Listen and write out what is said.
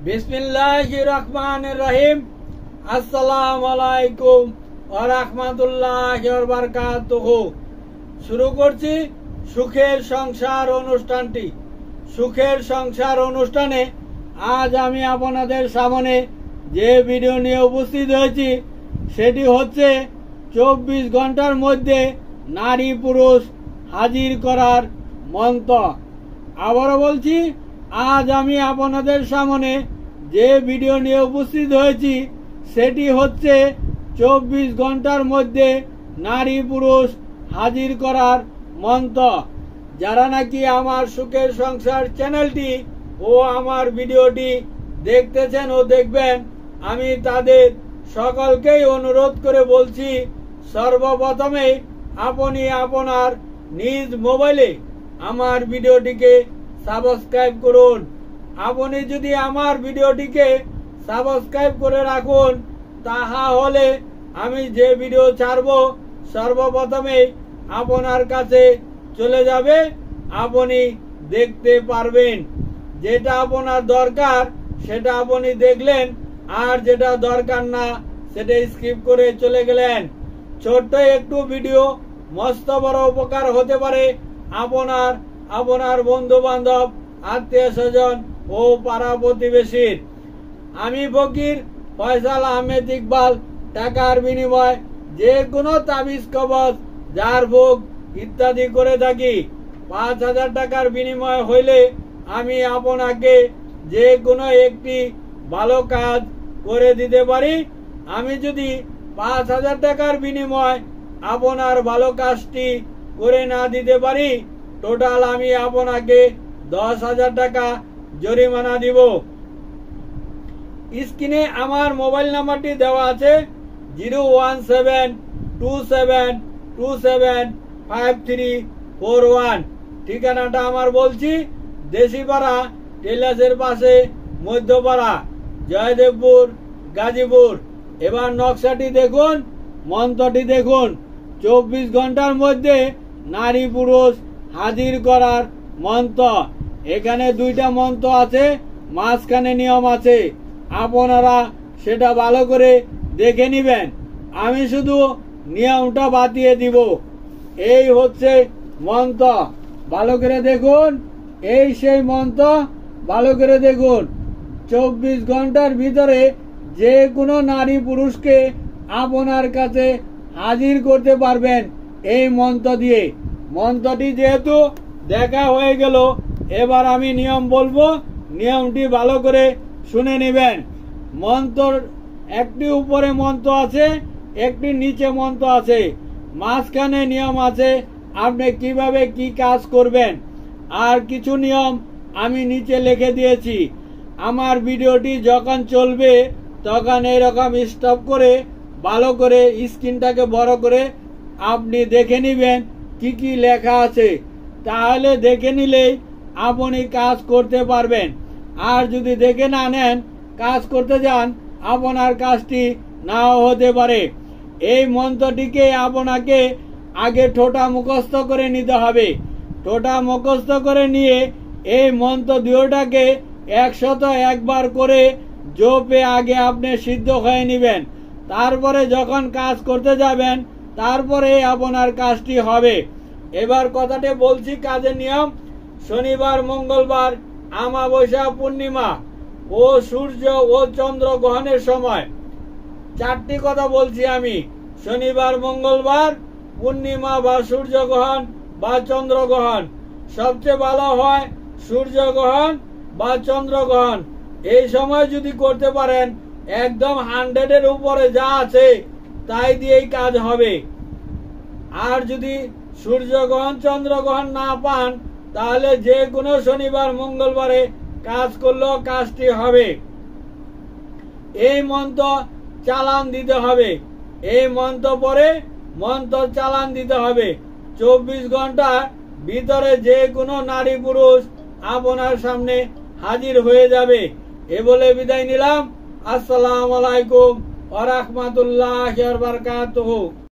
বিসমিল্লাহির রহমানির রহিম। আসসালামু আলাইকুম ওয়া রাহমাতুল্লাহি ওয়া বারাকাতুহু। শুরু করছি সুখের সংসার অনুষ্ঠানটি। সুখের সংসার অনুষ্ঠানে আজ আমি আপনাদের সামনে যে ভিডিও নিয়ে উপস্থিত হয়েছি সেটি হচ্ছে 24 ঘন্টার মধ্যে নারী পুরুষ হাজির করার মন্ত্র। আবারও বলছি, আজ আমি আপনাদের সামনে যে ভিডিও নিয়ে উপস্থিত হয়েছি সেটি হচ্ছে 24 ঘন্টার মধ্যে নারী পুরুষ হাজির করার মন্ত্র। যারা নাকি আমার সুখের সংসার চ্যানেলটি ও আমার ভিডিওটি দেখতেছেন ও দেখবেন, আমি তাদের সকলকেই অনুরোধ করে বলছি, সর্বপ্রথমে আপনি আপনার নিজ মোবাইলে আমার ভিডিওটিকে সাবস্ক্রাইব করুন। আপনি যদি আমার ভিডিওটিকে সাবস্ক্রাইব করে রাখুন, তাহলে আমি যে ভিডিও ছাড়ব সর্বপ্রথমে আপনার কাছে চলে যাবে, আপনি দেখতে পারবেন। যেটা আপনার দরকার সেটা আপনি দেখলেন, আর যেটা দরকার না সেটা স্কিপ করে চলে গেলেন। ছোট্ট একটু ভিডিও মস্ত বড় উপকার হতে পারে আপনার বন্ধু বান্ধব, আত্মীয় স্বজন ও পাড়া প্রতিবেশীর। আমি ফকির ফয়সাল আহমেদ ইকবাল টাকার বিনিময় যে কোনো তাবিজ কবজ ঝাড়ফুঁক ইত্যাদি করে থাকি। 5000 টাকার বিনিময় হইলে আমি আপনাকে যে কোনো একটি ভালো কাজ করে দিতে পারি। আমি যদি 5000 টাকার বিনিময় আপনার ভালো কাজটি করে না দিতে পারি, টোটাল আমি আপনাকে 10,000 টাকা জরিমানা দিব। স্ক্রিনে আমার মোবাইল নাম্বারটি দেওয়া আছে 01727275341। ঠিকানাটা আমার বলছি, দেশিপাড়া টেলার্সের পাশে মধ্যপাড়া, জয়দেবপুর, গাজীপুর। এবার নকশাটি দেখুন, মন্ত্রটি দেখুন। 24 ঘন্টার মধ্যে নারী পুরুষ হাজির করার মন্ত্র। এখানে 2টা মন্ত্র আছে, মাঝখানে নিয়ম আছে। আপনারা সেটা ভালো করে দেখে নিবেন। আমি শুধু নিয়মটা বাতিয়ে দিব। এই হচ্ছে মন্ত্র, ভালো করে দেখুন। এই সেই মন্ত্র, ভালো করে দেখুন। 24 ঘন্টার ভিতরে যে কোনো নারী পুরুষকে আপনার কাছে হাজির করতে পারবেন এই মন্ত্র দিয়ে। মন্ত্রটি যেহেতু দেখা হয়ে গেল, এবার আমি নিয়ম বলবো, নিয়মটি ভালো করে শুনে নেবেন। মন্ত্র একটি উপরে মন্ত্র আছে, একটি নিচে মন্ত্র আছে, মাঝখানে নিয়ম আছে আপনি কিভাবে কি কাজ করবেন। আর কিছু নিয়ম আমি নিচে লিখে দিয়েছি। আমার ভিডিওটি যখন চলবে তখন এইরকম স্টপ করে ভালো করে স্ক্রিনটাকে বড় করে আপনি দেখে নিবেন কি কি লেখা আছে। তাহলে দেখে নিলেই আপনি কাজ করতে পারবেন। আর যদি দেখে না নেন, কাজ করতে যান, আপনার কাজটি নাও হতে পারে। এই মন্ত্রটিকে আপনাকে আগে ঠোঁটা মুখস্থ করে নিতে হবে। ঠোঁটা মুখস্থ করে নিয়ে এই মন্ত্র দুটোটাকে 101 বার করে জপে আগে আপনি সিদ্ধ হয়ে নেবেন। তারপরে যখন কাজ করতে যাবেন, তারপরে আপনার কাজটি হবে। এবার কথাটি বলছি, কাজের নিয়ম। শনিবার, মঙ্গলবার, আমাবস্যা, পূর্ণিমা ও সূর্য ও চন্দ্র গ্রহণের সময় 4টি কথা বলছি আমি। শনিবার, মঙ্গলবার, পূর্ণিমা বা সূর্য গ্রহণ বা চন্দ্র গ্রহণ। সবচেয়ে ভালো হয় সূর্য গ্রহণ বা চন্দ্র গ্রহণ। এই সময় যদি করতে পারেন, একদম 100-এর উপরে যা আছে তাই দিয়েই কাজ হবে। আর যদি সূর্য গ্রহণ চন্দ্র গ্রহণ না পান, তাহলে যে কোনো শনিবার মঙ্গলবারে কাজ করলেও কাজটি হবে। এই মন্ত্র চালান দিতে হবে। এই মন্ত্র পরে মন্ত্র চালান দিতে হবে। 24 ঘন্টার ভিতরে যে কোনো নারী পুরুষ আপনার সামনে হাজির হয়ে যাবে। এ বলে বিদায় নিলাম। আসসালামু আলাইকুম ওয়া রাহমাতুল্লাহি ওয়া বারাকাতুহু।